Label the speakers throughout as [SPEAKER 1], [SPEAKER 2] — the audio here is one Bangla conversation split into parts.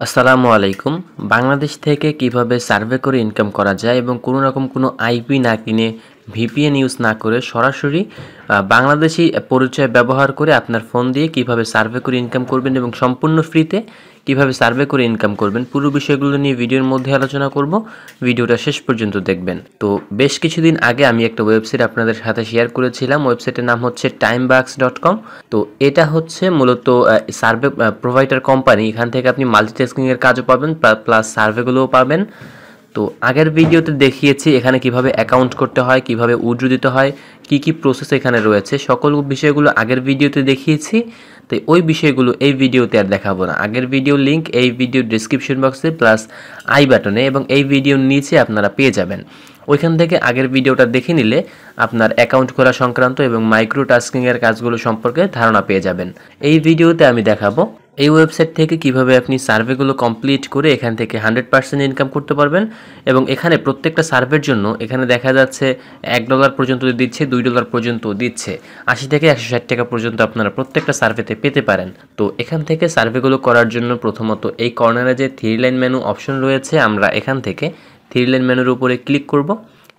[SPEAKER 1] আসসালামু আলাইকুম। বাংলাদেশ থেকে কিভাবে সার্ভে করে ইনকাম করা যায় এবং কোনো রকম কোনো আইপি না কিনে ভিপিএন ইউজ না করে সরাসরি বাংলাদেশি পরিচয় ব্যবহার করে আপনার ফোন দিয়ে কিভাবে সার্ভে করে ইনকাম করবেন এবং সম্পূর্ণ ফ্রিতে কিভাবে সার্ভে করে ইনকাম করবেন পুরো বিষয়গুলো নিয়ে ভিডিওর মধ্যে আলোচনা করব। ভিডিওটা শেষ পর্যন্ত দেখবেন। তো বেশ কিছুদিন আগে আমি একটা ওয়েবসাইট আপনাদের সাথে শেয়ার করেছিলাম। ওয়েবসাইটের নাম হচ্ছে timebucks.com। তো এটা হচ্ছে মূলত সার্ভে প্রোভাইডার কোম্পানি। এখান থেকে আপনি মাল্টিটাস্কিংয়ের কাজও পাবেন প্লাস সার্ভেগুলোও পাবেন। তো আগের ভিডিওতে দেখিয়েছি এখানে কিভাবে অ্যাকাউন্ট করতে হয়, কিভাবে উইথড্র দিতে হয়, কি প্রসেস এখানে রয়েছে, সকল বিষয়গুলো আগের ভিডিওতে দেখিয়েছি। তো ওই বিষয়গুলো এই ভিডিওতে আর দেখাবো না। আগের ভিডিও লিংক এই ভিডিও ডেসক্রিপশন বক্সে প্লাস আই বাটনে এবং এই ভিডিওর নিচে আপনারা পেয়ে যাবেন। ওইখান থেকে আগের ভিডিওটা দেখে নিলে আপনার অ্যাকাউন্ট করা সংক্রান্ত এবং মাইক্রো টাস্কিংয়ের কাজগুলো সম্পর্কে ধারণা পেয়ে যাবেন। এই ভিডিওতে আমি দেখাবো এই ওয়েবসাইট থেকে কিভাবে আপনি সার্ভেগুলো কমপ্লিট করে এখান থেকে 100% ইনকাম করতে পারবেন। এবং এখানে প্রত্যেকটা সার্ভের জন্য এখানে দেখা যাচ্ছে $1 পর্যন্ত দিচ্ছে, $2 পর্যন্ত দিচ্ছে, 80 থেকে 160 টাকা পর্যন্ত আপনারা প্রত্যেকটা সার্ভেতে পেতে পারেন। তো এখান থেকে সার্ভেগুলো করার জন্য প্রথমত এই কর্নারে যে 3 লাইন মেনু অপশন রয়েছে, আমরা এখান থেকে 3 লাইন মেনুর উপরে ক্লিক করব।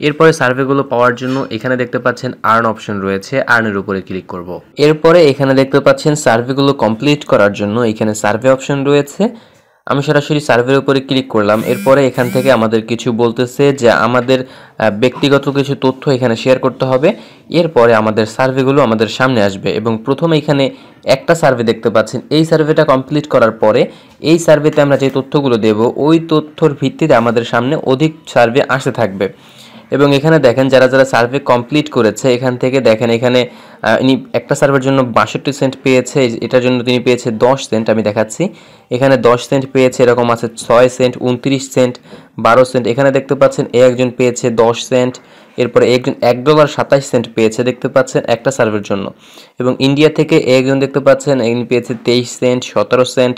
[SPEAKER 1] এরপরে সার্ভেগুলো পাওয়ার জন্য এখানে দেখতে পাচ্ছেন আর্ন অপশন রয়েছে, আর্নের উপরে ক্লিক করব। এরপরে এখানে দেখতে পাচ্ছেন সার্ভেগুলো কমপ্লিট করার জন্য এখানে সার্ভে অপশন রয়েছে। আমি সরাসরি সার্ভের উপরে ক্লিক করলাম। এরপরে এখান থেকে আমাদের কিছু বলতেছে যে আমাদের ব্যক্তিগত কিছু তথ্য এখানে শেয়ার করতে হবে। এরপরে আমাদের সার্ভেগুলো আমাদের সামনে আসবে এবং প্রথমে এখানে একটা সার্ভে দেখতে পাচ্ছেন। এই সার্ভেটা কমপ্লিট করার পরে এই সার্ভেতে আমরা যে তথ্যগুলো দেব ওই তথ্যর ভিত্তিতে আমাদের সামনে অধিক সার্ভে আসতে থাকবে। এবং এখানে দেখেন যারা যারা সার্ভে কমপ্লিট করেছে এখান থেকে দেখেন এখানে ইনি একটা সার্ভের জন্য 62 সেন্ট পেয়েছে, এটার জন্য তিনি পেয়েছে 10 সেন্ট। আমি দেখাচ্ছি এখানে 10 সেন্ট পেয়েছে, এরকম আছে 6 সেন্ট, 29 সেন্ট, 12 সেন্ট। এখানে দেখতে পাচ্ছেন একজন পেয়েছে 10 সেন্ট, এরপরে একজন $1.27 পেয়েছে দেখতে পাচ্ছেন একটা সার্ভের জন্য। এবং ইন্ডিয়া থেকে একজন দেখতে পাচ্ছেন ইনি পেয়েছে 23 সেন্ট, 17 সেন্ট,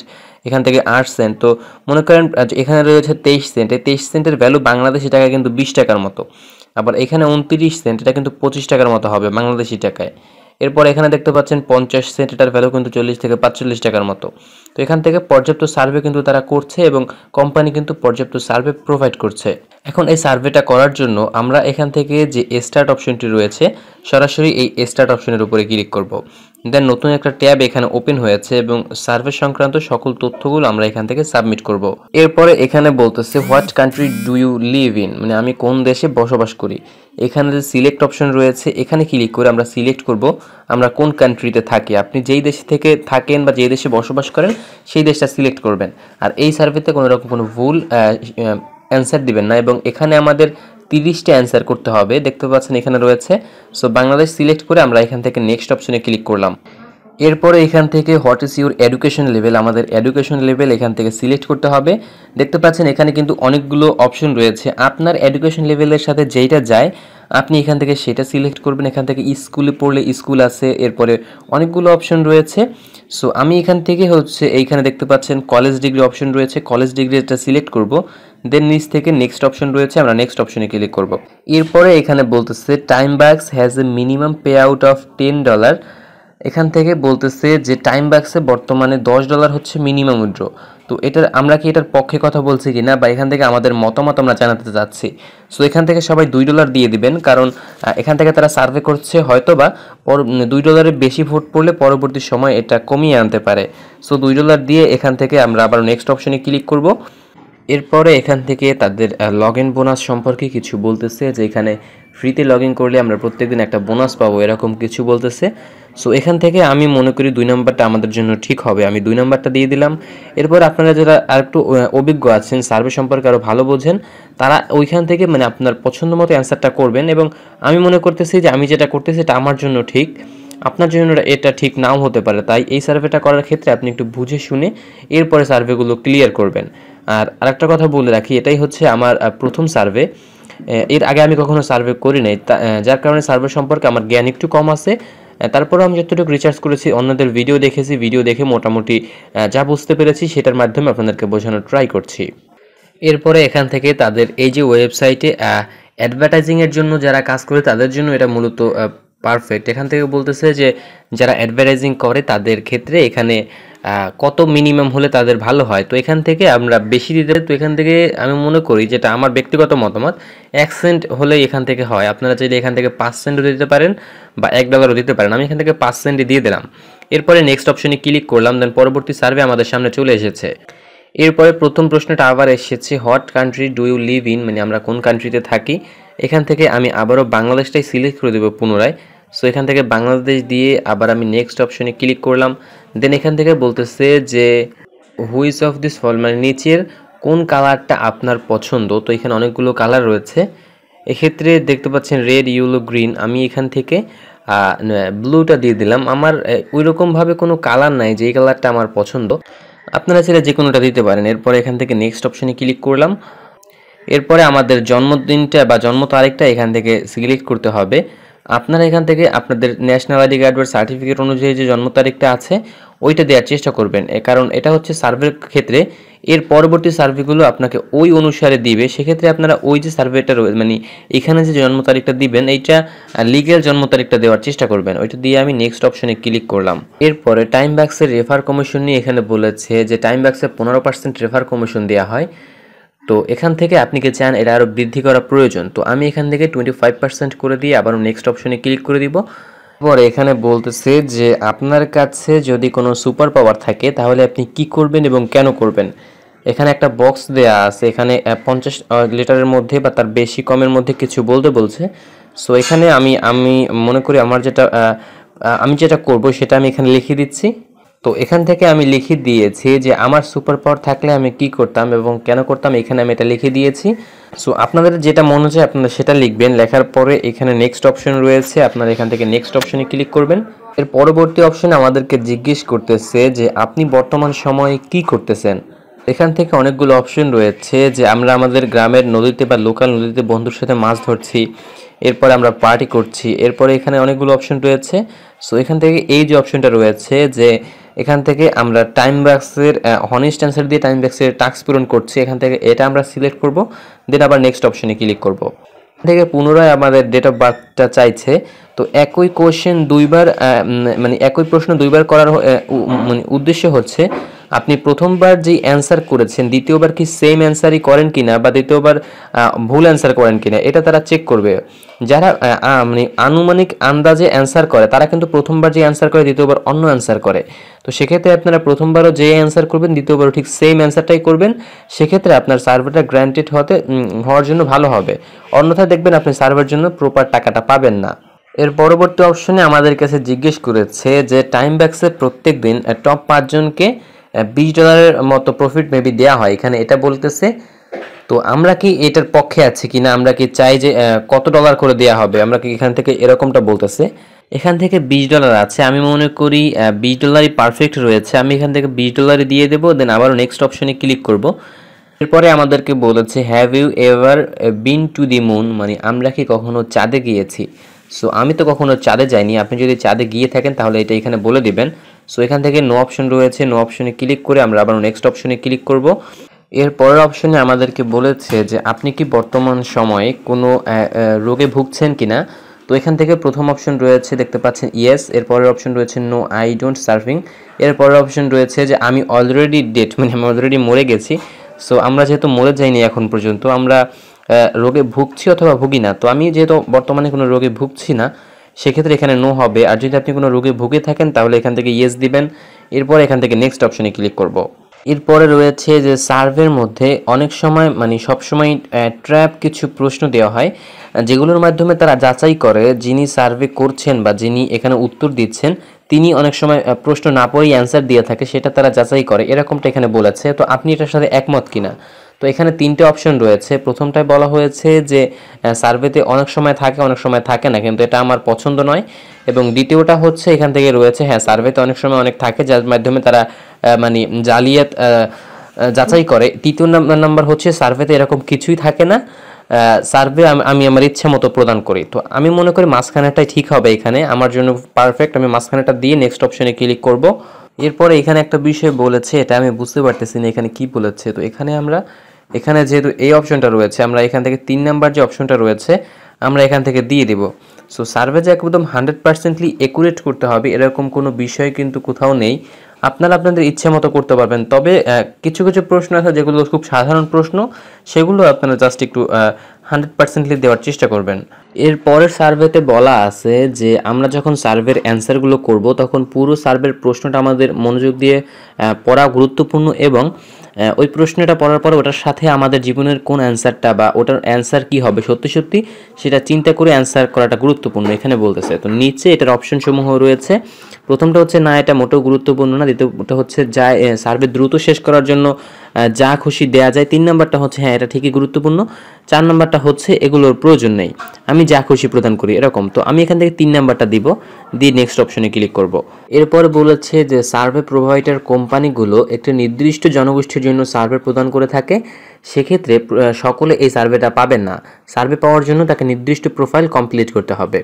[SPEAKER 1] এখান থেকে 8 সেন্ট। তো মনে করেন এখানে রয়েছে 23 সেন্ট। এই 23 সেন্টের ভ্যালু বাংলাদেশি টাকায় কিন্তু 20 টাকার মতো। আবার এখানে 29 সেন্ট, এটা কিন্তু 25 টাকার মতো হবে বাংলাদেশি টাকায়। এরপর এখানে দেখতে পাচ্ছেন 50 সেন্ট, এটার ভ্যালু কিন্তু 40 থেকে 45 টাকার মতো। তো এখান থেকে পর্যাপ্ত সার্ভে কিন্তু তারা করছে এবং কোম্পানি কিন্তু পর্যাপ্ত সার্ভে প্রোভাইড করছে। এখন এই সার্ভেটা করার জন্য আমরা এখান থেকে যে স্টার্ট অপশনটি রয়েছে সরাসরি এই স্টার্ট অপশনের উপরে ক্লিক করব। দেন নতুন একটা ট্যাব এখানে ওপেন হয়েছে এবং সার্ভে সংক্রান্ত সকল তথ্যগুলো আমরা এখান থেকে সাবমিট করব। এরপরে এখানে বলতেছে what country do you live in, মানে আমি কোন দেশে বসবাস করি। এখানে যে সিলেক্ট অপশন রয়েছে এখানে ক্লিক করে আমরা সিলেক্ট করব আমরা কোন কান্ট্রিতে থাকি। আপনি যেই দেশ থেকে থাকেন বা যেই দেশে বসবাস করেন সেই দেশটা সিলেক্ট করবেন। আর এই সার্ভেতে কোনো রকম কোনো ভুল অ্যান্সার দিবেন না এবং এখানে আমাদের 30টা অ্যান্সার করতে হবে দেখতে পাচ্ছেন এখানে রয়েছে। সো বাংলাদেশ সিলেক্ট করে আমরা এখান থেকে নেক্সট অপশনে ক্লিক করলাম। এরপরে এখান থেকে what is your education level, আমাদের এডুকেশন লেভেল এখান থেকে সিলেক্ট করতে হবে। দেখতে পাচ্ছেন এখানে কিন্তু অনেকগুলো অপশন রয়েছে, আপনার এডুকেশন লেভেলের সাথে যেইটা যায় আপনি এখান থেকে সেটা সিলেক্ট করবেন। এখান থেকে স্কুলে পড়লে স্কুল আছে, এরপরে অনেকগুলো অপশন রয়েছে। সো আমি এখান থেকে হচ্ছে এইখানে দেখতে পাচ্ছেন কলেজ ডিগ্রি অপশন রয়েছে, কলেজ ডিগ্রি এটা সিলেক্ট করব। দেন নিচ থেকে নেক্সট অপশন রয়েছে, আমরা নেক্সট অপশনে ক্লিক করব। এরপরে এখানে বলতেছে TimeBucks has a minimum pay out of $10। এখান থেকে বলতেছে যে টাইমবাক্সে বর্তমানে $10 হচ্ছে মিনিমাম উইথড্র। তো এটার আমরা কি এটার পক্ষে কথা বলছি কি না বা এখান থেকে আমাদের মতামত আমরা জানাতে চাচ্ছি। সো এখান থেকে সবাই $2 দিয়ে দিবেন, কারণ এখান থেকে তারা সার্ভে করছে, হয়তো বা $2 বেশি ভোট পড়লে পরবর্তী সময় এটা কমিয়ে আনতে পারে। সো $2 দিয়ে এখান থেকে আমরা আবার নেক্সট অপশনে ক্লিক করব। এরপরে এখান থেকে তাদের লগ ইন বোনাস সম্পর্কে কিছু বলতেছে যে এখানে ফ্রিতে লগ ইন করলে আমরা প্রত্যেকদিন একটা বোনাস পাবো, এরকম কিছু বলতেছে। সো এখান থেকে আমি মনে করি 2 নম্বরটা আমাদের জন্য ঠিক হবে, আমি 2 নম্বরটা দিয়ে দিলাম। এরপর আপনারা যারা আর একটু অভিজ্ঞ আছেন, সার্ভে সম্পর্কে আরও ভালো বোঝেন, তারা ওইখান থেকে মানে আপনার পছন্দ মতো অ্যান্সারটা করবেন। এবং আমি মনে করতেছি যে আমি যেটা করতেছি এটা আমার জন্য ঠিক, আপনার জন্য এটা ঠিক নাও হতে পারে। তাই এই সার্ভেটা করার ক্ষেত্রে আপনি একটু বুঝে শুনে এরপরে সার্ভেগুলো ক্লিয়ার করবেন। আর আরেকটা কথা বলে রাখি, এটাই হচ্ছে আমার প্রথম সার্ভে। এর আগে আমি কখনো সার্ভে করি নাই, যার কারণে সার্ভে সম্পর্কে আমার জ্ঞান একটু কম আছে। তারপরে আমি যতটুকু রিসার্চ করেছি, অন্যদের ভিডিও দেখেছি, ভিডিও দেখে মোটামুটি যা বুঝতে পেরেছি সেটার মাধ্যমে আপনাদেরকে বোঝানোর ট্রাই করছি। এরপরে এখান থেকে তাদের এই যে ওয়েবসাইটে অ্যাডভার্টাইজিংয়ের জন্য যারা কাজ করে তাদের জন্য এটা মূলত পারফেক্ট। এখান থেকে বলতেছে যে যারা অ্যাডভার্টাইজিং করে তাদের ক্ষেত্রে এখানে কত মিনিমাম হলে তাদের ভালো হয়। তো এখান থেকে আমরা বেশি দিতে, তো এখান থেকে আমি মনে করি, যেটা আমার ব্যক্তিগত মতামত, 1 সেন্ট হলেই এখান থেকে হয়। আপনারা চাইলে এখান থেকে 5 সেন্টও দিতে পারেন বা $1 দিতে পারেন। আমি এখান থেকে 5 সেন্টই দিয়ে দিলাম। এরপরে নেক্সট অপশনে ক্লিক করলাম, দেন পরবর্তী সার্ভে আমাদের সামনে চলে এসেছে। এরপরে প্রথম প্রশ্নটা আবার এসেছে, what country do you live in, মানে আমরা কোন কান্ট্রিতে থাকি। এখান থেকে আমি আবারও বাংলাদেশটাই সিলেক্ট করে দেবো পুনরায়। সো এখান থেকে বাংলাদেশ দিয়ে আবার আমি নেক্সট অপশনে ক্লিক করলাম। দেন এখান থেকে বলতেছে যে হুইচ অফ দিস ফল, মানে নিচের কোন কালারটা আপনার পছন্দ। তো এখানে অনেকগুলো কালার রয়েছে, এক্ষেত্রে দেখতে পাচ্ছেন রেড, ইয়েলো, গ্রিন। আমি এখান থেকে ব্লুটা দিয়ে দিলাম। আমার ওইরকমভাবে কোনো কালার নাই যে এই কালারটা আমার পছন্দ, আপনারা চাইলে যে কোনোটা দিতে পারেন। এরপরে এখান থেকে নেক্সট অপশনে ক্লিক করলাম। এরপরে আমাদের জন্মদিনটা বা জন্ম তারিখটা এখান থেকে সিলেক্ট করতে হবে। আপনারা এখান থেকে আপনাদের ন্যাশনাল আইডি কার্ড বা সার্টিফিকেট অনুযায়ী যে জন্ম তারিখটা আছে ওইটা দেওয়ার চেষ্টা করবেন, কারণ এটা হচ্ছে সার্ভের ক্ষেত্রে এর পরবর্তী সার্ভেগুলো আপনাকে ওই অনুসারে দিবে। সেক্ষেত্রে আপনারা ওই যে সার্ভেটা মানে এখানে যে জন্ম তারিখটা দিবেন এইটা লিগ্যাল জন্ম তারিখটা দেওয়ার চেষ্টা করবেন। ওইটা দিয়ে আমি নেক্সট অপশনে ক্লিক করলাম। এরপরে টাইম ব্যাক্সের রেফার কমিশন নিয়ে এখানে বলেছে যে টাইম ব্যাক্সে 15% রেফার কমিশন দেওয়া হয়। তো এখান থেকে আপনি কি চান এটা আরও বৃদ্ধি করা প্রয়োজন, তো আমি এখান থেকে 25% করে দিয়ে আবারও নেক্সট অপশনে ক্লিক করে দিব। পরে এখানে বলতেছে যে আপনার কাছে যদি কোনো সুপার পাওয়ার থাকে তাহলে আপনি কি করবেন এবং কেন করবেন। এখানে একটা বক্স দেয়া আছে, এখানে 50 লিটারের মধ্যে বা তার বেশি কমের মধ্যে কিছু বলতে বলছে। সো এখানে আমি মনে করি আমি যেটা করব সেটা আমি এখানে লিখে দিচ্ছি। তো এখান থেকে আমি লিখে দিয়েছি যে আমার সুপার পাওয়ার থাকলে আমি কি করতাম এবং কেন করতাম, এখানে আমি এটা লিখে দিয়েছি। সো আপনাদের যেটা মনে চায় আপনারা সেটা লিখবেন। লেখার পরে এখানে নেক্সট অপশন রয়েছে, আপনারা এখান থেকে নেক্সট অপশনে ক্লিক করবেন। এর পরবর্তী অপশনে আমাদেরকে জিজ্ঞেস করতেছে যে আপনি বর্তমান সময়ে কি করতেছেন। এখান থেকে অনেকগুলো অপশন রয়েছে, যে আমরা আমাদের গ্রামের নদীতে বা লোকাল নদীতে বন্ধুর সাথে মাছ ধরছি, এরপরে আমরা পার্টি করছি, এরপরে এখানে অনেকগুলো অপশন রয়েছে। সো এখান থেকে এই যে অপশনটা রয়েছে যে এখান থেকে আমরা টাইম ব্যাক্সের হনেস্ট অ্যান্সার দিয়ে টাইম ব্যাক্সের টাস্ক পূরণ করছি, এখান থেকে এটা আমরা সিলেক্ট করব, দেন আবার নেক্সট অপশনে ক্লিক করব। থেকে পুনরায় আমাদের ডেট অফ বার্থটা চাইছে। তো একই কোশ্চেন দুইবার মানে একই প্রশ্ন দুইবার করার মানে উদ্দেশ্য হচ্ছে আপনি প্রথমবার যেই অ্যান্সার করেছেন দ্বিতীয়বার কি সেম অ্যান্সারই করেন কিনা বা দ্বিতীয়বার ভুল অ্যান্সার করেন কিনা এটা তারা চেক করবে। যারা মানে আনুমানিক আন্দাজে অ্যান্সার করে তারা কিন্তু প্রথমবার যে অ্যান্সার করে দ্বিতীয়বার অন্য অ্যান্সার করে। তো সেক্ষেত্রে আপনারা প্রথমবারও যে অ্যান্সার করবেন দ্বিতীয়বারও ঠিক সেম অ্যান্সারটাই করবেন, সেক্ষেত্রে আপনার সার্ভারটা গ্র্যান্টেড হওয়ার জন্য ভালো হবে। অন্যথায় দেখবেন আপনি সার্ভার জন্য প্রপার টাকাটা পাবেন না। এর পরবর্তী অপশনে আমাদের কাছে জিজ্ঞেস করেছে যে টাইম ব্যাক্সে প্রত্যেক দিন টপ 5 জনকে $20 মতো প্রফিট মেবি দেওয়া হয়, এখানে এটা বলতেছে। তো আমরা কি এটার পক্ষে আছি কিনা, আমরা কি চাই যে কত ডলার করে দেওয়া হবে, আমরা কি এখান থেকে এরকমটা বলতেছে। এখান থেকে $20 আছে, আমি মনে করি $20 পারফেক্ট রয়েছে, আমি এখান থেকে $20 দিয়ে দেবো, দেন আবারও নেক্সট অপশনে ক্লিক করব। এরপরে আমাদেরকে বলেছে have you ever been to the moon, মানে আমরা কি কখনো চাঁদে গিয়েছি। সো আমি তো কখনো চাঁদে যাইনি, আপনি যদি চাঁদে গিয়ে থাকেন তাহলে এটা এখানে বলে দিবেন। সো এখান থেকে নো অপশন রয়েছে, নো অপশনে ক্লিক করে আমরা আবার নেক্সট অপশনে ক্লিক করব। এর পরের অপশনে আমাদেরকে বলেছে যে আপনি কি বর্তমান সময়ে কোনো রোগে ভুগছেন কিনা। তো এখান থেকে প্রথম অপশন রয়েছে দেখতে পাচ্ছেন ইয়েস, এর পরের অপশন রয়েছে নো আই ডোন্ট সার্ফিং, এর পরের অপশন রয়েছে যে আমি অলরেডি ডেড, মানে আমি অলরেডি মরে গেছি। সো আমরা যেহেতু মরে যাইনি এখন পর্যন্ত, আমরা রোগে ভুগছি অথবা ভুগি না। তো আমি যেহেতু বর্তমানে কোনো রোগে ভুগছি না সেক্ষেত্রে এখানে নো হবে, আর যদি আপনি কোনো রোগে ভুগে থাকেন তাহলে এখান থেকে ইয়েস দিবেন। এরপর এখান থেকে নেক্সট অপশনে ক্লিক করব। এরপরে রয়েছে যে সার্ভের মধ্যে অনেক সময় মানে সবসময় ট্র্যাপ কিছু প্রশ্ন দেওয়া হয়, যেগুলোর মাধ্যমে তারা যাচাই করে যিনি সার্ভে করছেন বা যিনি এখানে উত্তর দিচ্ছেন তিনি অনেক সময় প্রশ্ন না পড়েই অ্যান্সার দিয়ে থাকে, সেটা তারা যাচাই করে, এরকমটা এখানে বলেছে। তো আপনি এটার সাথে একমত কিনা। তো এখানে 3টে অপশন রয়েছে। প্রথমটায় বলা হয়েছে যে সার্ভেতে অনেক সময় থাকে অনেক সময় থাকে না, কিন্তু এটা আমার পছন্দ নয়। এবং দ্বিতীয়টা হচ্ছে এখান থেকে রয়েছে হ্যাঁ সার্ভেতে অনেক সময় অনেক থাকে, যার মাধ্যমে তারা মানে জালিয়াত যাচাই করে। তৃতীয় নাম্বার হচ্ছে সার্ভেতে এরকম কিছুই থাকে না, সার্ভে আমি আমার ইচ্ছা মতো প্রদান করি। তো আমি মনে করি মাঝখানেটাই ঠিক হবে, এখানে আমার জন্য পারফেক্ট। আমি মাঝখানেটা দিয়ে নেক্সট অপশনে ক্লিক করব। এরপরে এখানে একটা বিষয় বলেছে, এটা আমি বুঝতে পারতেছি না এখানে কি বলেছে। তো এখানে যেহেতু এই অপশনটা রয়েছে আমরা এখান থেকে 3 নাম্বার যে অপশনটা রয়েছে আমরা এখান থেকে দিয়ে দিব। সো সার্ভে যে একদম 100% একুরেট করতে হবে এরকম কোনো বিষয় কিন্তু কোথাও নেই। আপনারা আপনাদের ইচ্ছে মতো করতে পারবেন। তবে কিছু কিছু প্রশ্ন আছে যেগুলো খুব সাধারণ প্রশ্ন, সেগুলো আপনারা জাস্ট একটু 100% দেওয়ার চেষ্টা করবেন। এর পরের সার্ভেতে বলা আছে যে আমরা যখন সার্ভের অ্যান্সারগুলো করব তখন পুরো সার্ভের প্রশ্নটা আমাদের মনোযোগ দিয়ে পড়া গুরুত্বপূর্ণ, এবং ওই প্রশ্নটা পড়ার পর ওটার সাথে আমাদের জীবনের কোন অ্যান্সারটা বা ওটার অ্যান্সার কি হবে সত্যি সত্যি সেটা চিন্তা করে অ্যান্সার করাটা গুরুত্বপূর্ণ এখানে বলতেছে। তো নিচে এটার অপশন সমূহ রয়েছে। প্রথমটা হচ্ছে না, এটা মোটেও গুরুত্বপূর্ণ না। দ্বিতীয়টা হচ্ছে যা সার্ভে দ্রুত শেষ করার জন্য যা খুশি দেয়া যায়। 3 নাম্বারটা হচ্ছে হ্যাঁ এটা ঠিকই গুরুত্বপূর্ণ। 4 নাম্বারটা হচ্ছে এগুলোর প্রয়োজন নেই, আমি যা খুশি প্রদান করি এরকম। তো আমি এখান থেকে 3 নাম্বারটা দিব, দিয়ে নেক্সট অপশনে ক্লিক করব। এরপর বলেছে যে সার্ভে প্রোভাইডার কোম্পানিগুলো একটি নির্দিষ্ট জনগোষ্ঠীর জন্য সার্ভে প্রদান করে থাকে, সেক্ষেত্রে সকলে এই সার্ভেটা পাবেন না। সার্ভে পাওয়ার জন্য তাকে নির্দিষ্ট প্রোফাইল কমপ্লিট করতে হবে,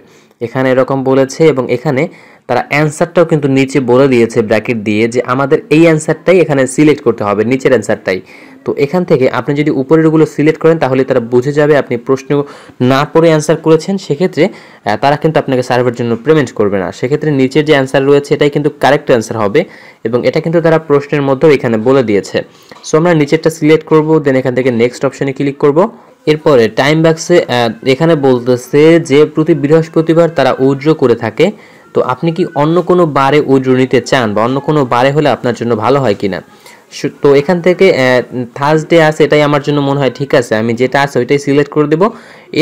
[SPEAKER 1] এখানে এরকম বলেছে। এবং এখানে তারা অ্যান্সারটাও কিন্তু নিচে বলে দিয়েছে ব্র্যাকেট দিয়ে যে আমাদের এই অ্যান্সারটাই এখানে সিলেক্ট করতে হবে, নিচের অ্যান্সারটাই। তো এখান থেকে আপনি যদি উপরেরগুলো সিলেক্ট করেন তাহলে তারা বুঝে যাবে আপনি প্রশ্ন না পড়ে অ্যান্সার করেছেন, সেক্ষেত্রে তারা কিন্তু আপনাকে সার্ভের জন্য পেমেন্ট করবে না। সেক্ষেত্রে নিচের যে অ্যান্সার রয়েছে এটাই কিন্তু কারেক্ট অ্যান্সার হবে, এবং এটা কিন্তু তারা প্রশ্নের মধ্যেও এখানে বলে দিয়েছে। সো আমরা নিচেরটা সিলেক্ট করব, দেন এখান থেকে নেক্সট অপশনে ক্লিক করব। এরপরে টাইম বাক্সে এখানে বলতেছে যে প্রতি বৃহস্পতিবার তারা উইথড্র করে থাকে। তো আপনি কি অন্য কোনো বারে উইথড্র নিতে চান, বা অন্য কোনো বারে হলে আপনার জন্য ভালো হয় কিনা? তো এখান থেকে থার্সডে আছে, এটাই আমার জন্য মনে হয় ঠিক আছে, আমি যেটা আছে ওইটাই সিলেক্ট করে দেবো।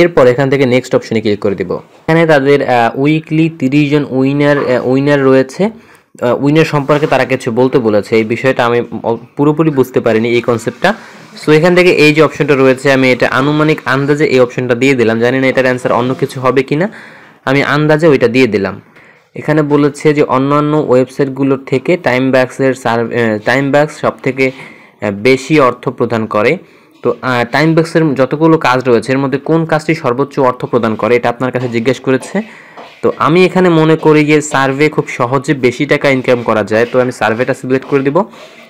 [SPEAKER 1] এরপর এখান থেকে নেক্সট অপশনে ক্লিক করে দেবো। এখানে তাদের উইকলি 30 জন উইনার রয়েছে। উইনার সম্পর্কে তারা কিছু বলতে বলেছে, এই বিষয়টা আমি পুরোপুরি বুঝতে পারিনি এই কনসেপ্টটা। সো এখান থেকে এই যে অপশনটা রয়েছে আমি এটা আনুমানিক আন্দাজে এই অপশনটা দিয়ে দিলাম, জানি না এটার অ্যান্সার অন্য কিছু হবে কিনা, আমি আন্দাজে ওইটা দিয়ে দিলাম। এখানে বলেছে যে অন্যান্য ওয়েবসাইটগুলোর থেকে টাইম ব্যাক্স সব থেকে বেশি অর্থ প্রদান করে। তো টাইম ব্যাক্সের যতগুলো কাজ রয়েছে এর মধ্যে কোন কাজটি সর্বোচ্চ অর্থ প্রদান করে এটা আপনার কাছে জিজ্ঞেস করেছে। তো আমি এখানে মনে করি যে সার্ভে খুব সহজে বেশি টাকা ইনকাম করা যায়, তো আমি সার্ভেটা সিলেক্ট করে দিব,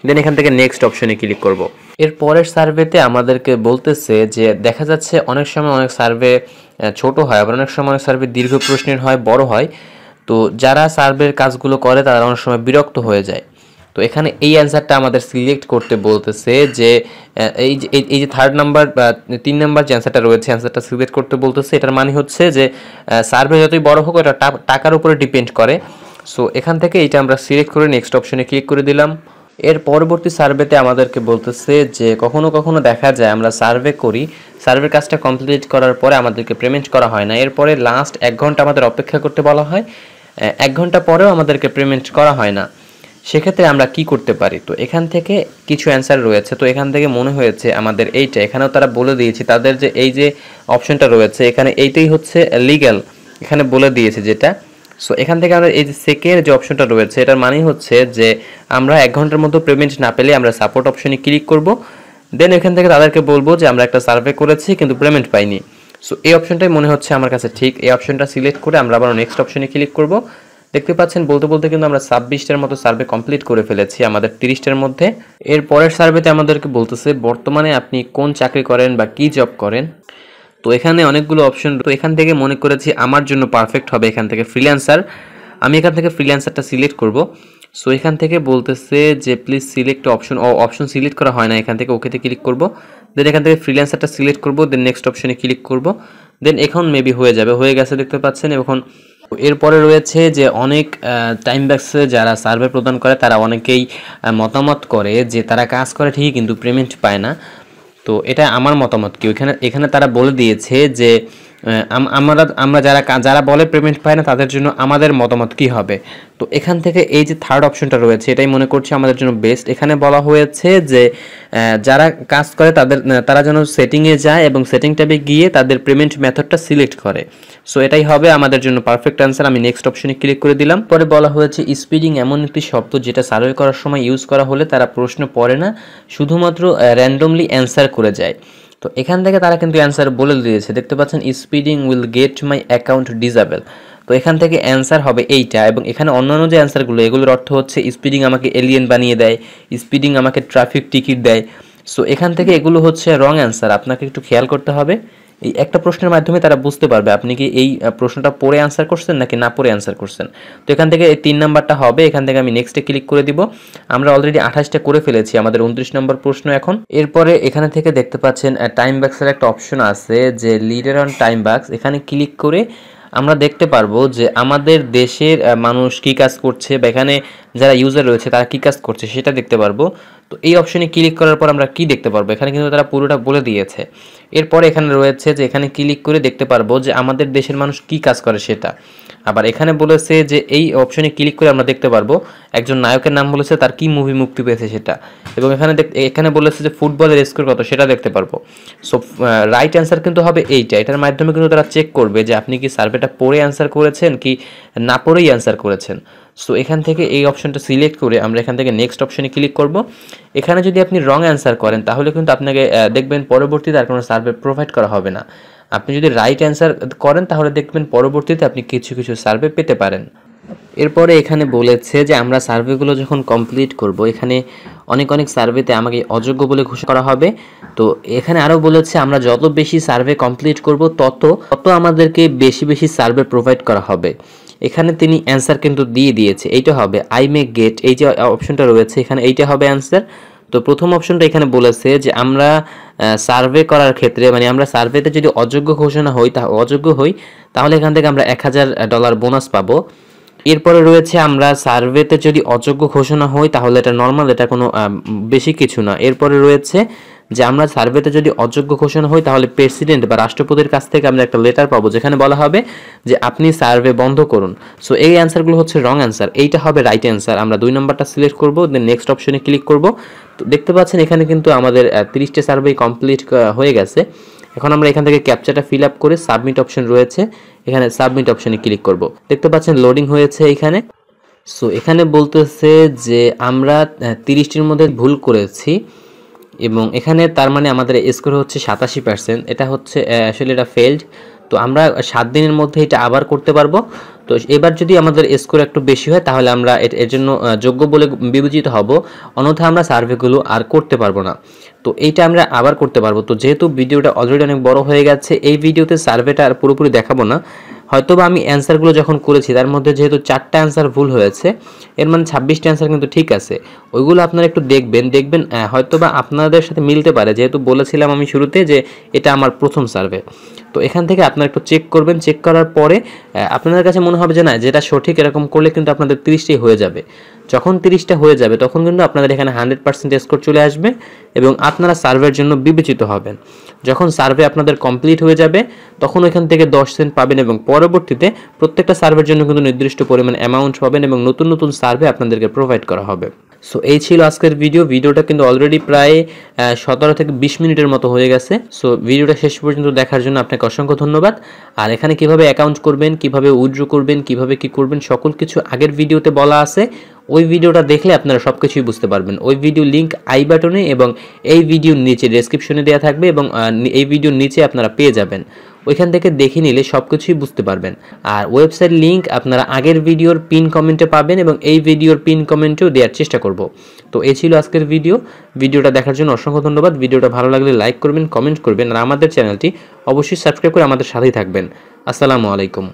[SPEAKER 1] দেন এখান থেকে নেক্সট অপশনে ক্লিক করব। এর পরের সার্ভেতে আমাদেরকে বলতেছে যে দেখা যাচ্ছে অনেক সময় অনেক সার্ভে ছোট হয়, আবার অনেক সময় অনেক সার্ভে দীর্ঘ প্রশ্নের হয়, বড় হয়। তো যারা সার্ভের কাজগুলো করে তারা অনেক সময় বিরক্ত হয়ে যায়। তো এখানে এই অ্যান্সারটা আমাদের সিলেক্ট করতে বলতেছে যে এই যে থার্ড নাম্বার বা 3 নাম্বার যে অ্যান্সারটা রয়েছে অ্যান্সারটা সিলেক্ট করতে বলতেছে। এটার মানে হচ্ছে যে সার্ভে যতই বড় হোক এটা টাকার উপরে ডিপেন্ড করে। সো এখান থেকে এটা আমরা সিলেক্ট করে নেক্সট অপশনে ক্লিক করে দিলাম। এর পরবর্তী সার্ভেতে আমাদেরকে বলতেছে যে কখনো কখনো দেখা যায় আমরা সার্ভে করি, সার্ভের কাজটা কমপ্লিট করার পরে আমাদেরকে পেমেন্ট করা হয় না, এরপরে লাস্ট 1 ঘন্টা আমাদের অপেক্ষা করতে বলা হয়, 1 ঘন্টা পরেও আমাদেরকে পেমেন্ট করা হয় না। সেক্ষেত্রে আমরা কি করতে পারি? তো এখান থেকে কিছু অ্যান্সার রয়েছে। তো এখান থেকে মনে হয়েছে আমাদের এইটা, এখানেও তারা বলে দিয়েছে তাদের যে এই যে অপশনটা রয়েছে এখানে এইটাই হচ্ছে লিগ্যাল, এখানে বলে দিয়েছে যেটা। সো এখান থেকে আমরা এই যে সেকেন্ড যে অপশনটা রয়েছে এটার মানে হচ্ছে যে আমরা 1 ঘন্টার মধ্যে পেমেন্ট না পেলে আমরা সাপোর্ট অপশনে ক্লিক করব, দেন এখান থেকে তাদেরকে বলবো যে আমরা একটা সার্ভে করেছি কিন্তু পেমেন্ট পাইনি। সো এই অপশনটাই মনে হচ্ছে আমার কাছে ঠিক, এই অপশনটা সিলেক্ট করে আমরা আবার নেক্সট অপশনে ক্লিক করব। দেখতে পাচ্ছেন বলতে বলতে কিন্তু আমরা 26টার মতো সার্ভে কমপ্লিট করে ফেলেছি আমাদের 30টার মধ্যে। এর পরের সার্ভেতে আমাদেরকে বলতেছে বর্তমানে আপনি কোন চাকরি করেন বা কি জব করেন। তো এখানে অনেকগুলো অপশন, তো এখান থেকে মনে করেছি আমার জন্য পারফেক্ট হবে এখান থেকে ফ্রিল্যান্সার, আমি এখান থেকে ফ্রিল্যান্সারটা সিলেক্ট করব। সো এখান থেকে বলতেছে যে please select option, option select করা হয় না, এখান থেকে ওকেতে ক্লিক করব, দেন এখান থেকে ফ্রিল্যান্সারটা সিলেক্ট করব, দেন নেক্সট অপশনে ক্লিক করব, দেন এখন মেবি হয়ে যাবে, হয়ে গেছে দেখতে পাচ্ছেন। এখন এরপরে রয়েছে যে অনেক টাইম ব্যাক্সে যারা সার্ভে প্রদান করে তারা অনেকেই মতামত করে যে তারা কাজ করে ঠিকই কিন্তু পেমেন্ট পায় না। তো এটা আমার মতামত কি, এখানে তারা বলে দিয়েছে যে আমরা যারা বলে পেমেন্ট পায় না তাদের জন্য আমাদের মতামত কি হবে। তো এখান থেকে এই যে থার্ড অপশনটা রয়েছে এটাই মনে করছি আমাদের জন্য বেস্ট। এখানে বলা হয়েছে যে যারা কাজ করে তারা যেন সেটিংয়ে যায় এবং সেটিং ট্যাবে গিয়ে তাদের পেমেন্ট মেথডটা সিলেক্ট করে। সো এটাই হবে আমাদের জন্য পারফেক্ট অ্যান্সার, আমি নেক্সট অপশনে ক্লিক করে দিলাম। পরে বলা হয়েছে স্পিডিং এমন একটি শব্দ যেটা সার্ভে করার সময় ইউজ করা হলে তারা প্রশ্ন পড়ে না, শুধুমাত্র র্যান্ডমলি অ্যান্সার করে যায়। তো এখান থেকে তারা কিন্তু অ্যান্সার বলে দিয়েছে, দেখতে পাচ্ছেন speeding will get my account disable. তো এখান থেকে অ্যান্সার হবে এইটা, এবং এখানে অন্যান্য যে অ্যান্সারগুলো এগুলোর অর্থ হচ্ছে স্পিডিং আমাকে এলিয়েন বানিয়ে দেয়, স্পিডিং আমাকে ট্রাফিক টিকিট দেয়। সো এখান থেকে এগুলো হচ্ছে রং অ্যান্সার, আপনাকে একটু খেয়াল করতে হবে। এই একটা প্রশ্নের মাধ্যমে তারা বুঝতে পারবে আপনি কি এই প্রশ্নটা পড়ে আনসার করছেন নাকি না পড়ে আনসার করছেন। তো এখান থেকে এই 3 নাম্বারটা হবে, এখান থেকে আমি নেক্সটে ক্লিক করে দিব। আমরা অলরেডি 28টা করে ফেলেছি, আমাদের 29 নম্বর প্রশ্ন এখন। এরপরে এখানে থেকে দেখতে পাচ্ছেন টাইম বাক্সের একটা অপশন আছে যে লিডার অন টাইম বাক্স, এখানে ক্লিক করে আমরা দেখতে পারবো যে আমাদের দেশের মানুষ কী কাজ করছে বা এখানে যারা ইউজার রয়েছে তারা কী কাজ করছে সেটা দেখতে পারবো। তো এই অপশনে ক্লিক করার পর আমরা কি দেখতে পারবো, এখানে কিন্তু তারা পুরোটা বলে দিয়েছে। এরপরে এখানে রয়েছে যে এখানে ক্লিক করে দেখতে পারবো যে আমাদের দেশের মানুষ কি কাজ করে সেটা। আবার এখানে বলেছে যে এই অপশনে ক্লিক করে আমরা দেখতে পারবো একজন নায়কের নাম বলেছে, তার কি মুভি মুক্তি পেয়েছে সেটা, এবং এখানে বলেছে যে ফুটবলের স্কোর কত সেটা দেখতে পারবো। সো রাইট অ্যান্সার কিন্তু হবে এইটা। এটার মাধ্যমে কিন্তু তারা চেক করবে যে আপনি কি সার্ভেটা পড়ে অ্যান্সার করেছেন কি না পড়েই অ্যান্সার করেছেন। সো এখান থেকে এই অপশনটা সিলেক্ট করে আমরা এখান থেকে নেক্সট অপশনে ক্লিক করব। এখানে যদি আপনি রং অ্যান্সার করেন তাহলে কিন্তু আপনাকে দেখবেন পরবর্তীতে আর কোনো সার্ভে প্রোভাইড করা হবে না। আপনি যদি রাইট অ্যান্সার করেন তাহলে দেখবেন পরবর্তীতে আপনি কিছু কিছু সার্ভে পেতে পারেন। এরপরে এখানে বলেছে যে আমরা সার্ভেগুলো যখন কমপ্লিট করব, এখানে অনেক সার্ভেতে আমাকে অযোগ্য বলে ঘোষণা করা হবে। তো এখানে আরও বলেছে আমরা যত বেশি সার্ভে কমপ্লিট করব তত আমাদেরকে বেশি সার্ভে প্রোভাইড করা হবে। এখানে তিনি অ্যান্সার কিন্তু দিয়ে দিয়েছে, এইটা হবে আই মে গেট, এই যে অপশনটা রয়েছে এখানে এইটা হবে অ্যান্সার। তো প্রথম অপশনটা এখানে বলেছে যে আমরা সার্ভে করার ক্ষেত্রে মানে আমরা সার্ভেতে যদি অযোগ্য হই তাহলে এখান থেকে আমরা $1000 বোনাস পাবো। এরপরে রয়েছে আমরা সার্ভেতে যদি অযোগ্য ঘোষণা হই তাহলে এটা নর্মাল, এটা কোনো বেশি কিছু না। এরপরে রয়েছে যে আমরা সার্ভেতে যদি অযোগ্য ঘোষণা হই তাহলে প্রেসিডেন্ট বা রাষ্ট্রপতির কাছ থেকে আমরা একটা লেটার পাবো যেখানে বলা হবে যে আপনি সার্ভে বন্ধ করুন। সো এই অ্যান্সারগুলো হচ্ছে রং অ্যান্সার, এইটা হবে রাইট অ্যান্সার। আমরা 2 নম্বরটা সিলেক্ট করব, দেন নেক্সট অপশনে ক্লিক করব। তো দেখতে পাচ্ছেন এখানে কিন্তু আমাদের 30টা সার্ভে কমপ্লিট হয়ে গেছে। এখন আমরা এখান থেকে ক্যাপচাটা ফিল আপ করে সাবমিট অপশন রয়েছে, এখানে সাবমিট অপশনে ক্লিক করব। দেখতে পাচ্ছেন লোডিং হয়েছে এখানে। সো এখানে বলতেছে যে আমরা 30টির মধ্যে ভুল করেছি এবং এখানে তার মানে আমাদের স্কোর হচ্ছে 87%। এটা হচ্ছে আসলে এটা ফেলড। তো আমরা 7 দিনের মধ্যে এটা আবার করতে পারবো। তো এবার যদি আমাদের স্কোর একটু বেশি হয় তাহলে আমরা এর জন্য যোগ্য বলে বিবেচিত হব, অন্যথায় আমরা সার্ভেগুলো আর করতে পারবো না। তো এইটা আমরা আবার করতে পারবো। তো যেহেতু ভিডিওটা অলরেডি অনেক বড় হয়ে গেছে, এই ভিডিওতে সার্ভেটা আর পুরোপুরি দেখাবো না। হয়তোবা আমি অ্যান্সারগুলো যখন করেছি তার মধ্যে যেহেতু 4টা অ্যান্সার ভুল হয়েছে, এর মানে 26টা অ্যান্সার কিন্তু ঠিক আছে। ওইগুলো আপনারা একটু দেখবেন হয়তোবা আপনাদের সাথে মিলতে পারে, যেহেতু বলেছিলাম আমি শুরুতে যে এটা আমার প্রথম সার্ভে। তো এখান থেকে আপনারা একটু চেক করবেন, চেক করার পরে আপনাদের কাছে মনে হবে যে না যেটা সঠিক এরকম করলে কিন্তু আপনাদের 30টাই হয়ে যাবে। যখন 30টা হয়ে যাবে তখন কিন্তু আপনাদের এখানে 100% স্কোর চলে আসবে এবং আপনারা সার্ভের জন্য বিবেচিত হবেন। যখন সার্ভে আপনাদের কমপ্লিট হয়ে যাবে তখন ওইখান থেকে 10 সেন্ট পাবেন এবং পরবর্তীতে প্রত্যেকটা সার্ভের জন্য কিন্তু নির্দিষ্ট পরিমাণ অ্যামাউন্ট পাবেন এবং নতুন সার্ভে আপনাদেরকে প্রোভাইড করা হবে। সো এই ছিল আজকের ভিডিওটা কিন্তু অলরেডি প্রায় 17 থেকে 20 মিনিটের মতো হয়ে গেছে। সো ভিডিওটা শেষ পর্যন্ত দেখার জন্য আপনাকে অসংখ্য ধন্যবাদ। আর এখানে কিভাবে অ্যাকাউন্ট করবেন, কিভাবে উইথড্র করবেন, কিভাবে কি করবেন সকল কিছু আগের ভিডিওতে বলা আছে। ওই ভিডিওটা দেখলে আপনারা সব কিছুই বুঝতে পারবেন। ওই ভিডিও লিঙ্ক আই বাটনে এবং এই ভিডিওর নিচে ডেসক্রিপশনে দেওয়া থাকবে এবং এই ভিডিওর নিচে আপনারা পেয়ে যাবেন। ওইখান থেকে দেখে নিলে সব কিছুই বুঝতে পারবেন। আর ওয়েবসাইট লিঙ্ক আপনারা আগের ভিডিওর পিন কমেন্টে পাবেন এবং এই ভিডিওর পিন কমেন্টেও দেওয়ার চেষ্টা করব। তো এই ছিল আজকের ভিডিওটা দেখার জন্য অসংখ্য ধন্যবাদ। ভিডিওটা ভালো লাগলে লাইক করবেন, কমেন্ট করবেন আর আমাদের চ্যানেলটি অবশ্যই সাবস্ক্রাইব করে আমাদের সাথেই থাকবেন। আসসালামু আলাইকুম।